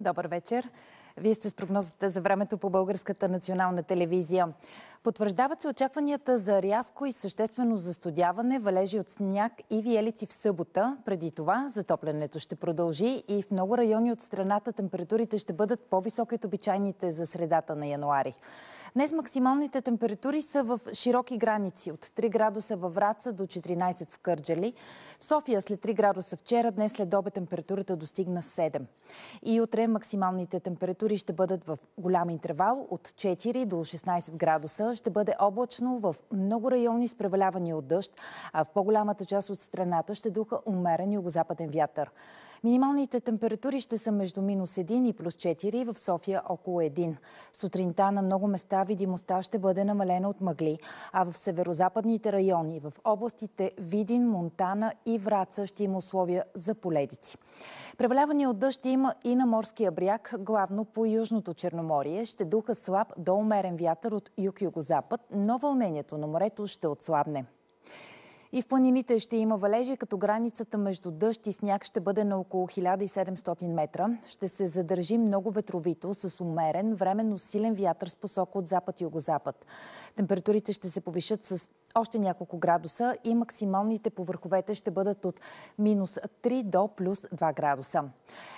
Добър вечер. Вие сте с прогнозата за времето по Българската национална телевизия. Потвърждават се очакванията за рязко и съществено застудяване, валежи от сняг и виелици в събота. Преди това затоплянето ще продължи и в много райони от страната температурите ще бъдат по-високи от обичайните за средата на януари. Днес максималните температури са в широки граници. От 3 градуса във Враца до 14 в Кърджали. В София след 3 градуса вчера, днес след обед температурата достигна 7. И утре максималните температури ще бъдат в голям интервал от 4 до 16 градуса. Ще бъде облачно в много райони с преваляване от дъжд, а в по-голямата част от страната ще духа умерен югозападен вятър. Минималните температури ще са между -1 и +4, в София около 1. Сутринта на много места видимостта ще бъде намалена от мъгли, а в северозападните райони, в областите Видин, Монтана и Враца ще има условия за поледици. Преваляване от дъжд има и на морския бряг, главно по Южното Черноморие. Ще духа слаб до умерен вятър от юг-югозапад, но вълнението на морето ще отслабне. И в планините ще има валежи, като границата между дъжд и сняг ще бъде на около 1700 метра. Ще се задържи много ветровито с умерен, временно силен вятър с посока от запад-югозапад. Температурите ще се повишат с още няколко градуса и максималните по върховете ще бъдат от -3 до +2 градуса.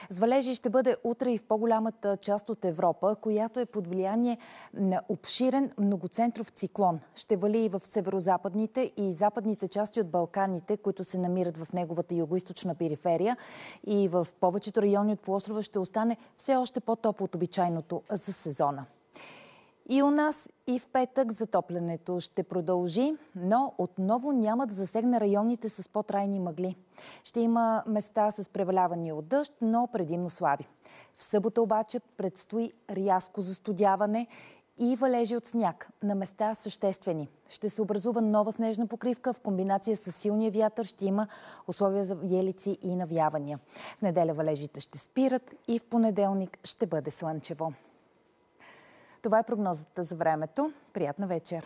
С валежи ще бъде утре и в по-голямата част от Европа, която е под влияние на обширен многоцентров циклон. Ще вали и в северозападните и западните части от Балканите, които се намират в неговата югоизточна периферия, и в повечето райони от полуострова ще остане все още по-топло от обичайното за сезона. И у нас и в петък затоплянето ще продължи, но отново няма да засегне районите с по-трайни мъгли. Ще има места с превалявания от дъжд, но предимно слаби. В събота обаче предстои рязко застудяване и валежи от сняг, на места съществени. Ще се образува нова снежна покривка, в комбинация с силния вятър ще има условия за виелици и навявания. В неделя валежите ще спират и в понеделник ще бъде слънчево. Това е прогнозата за времето. Приятна вечер!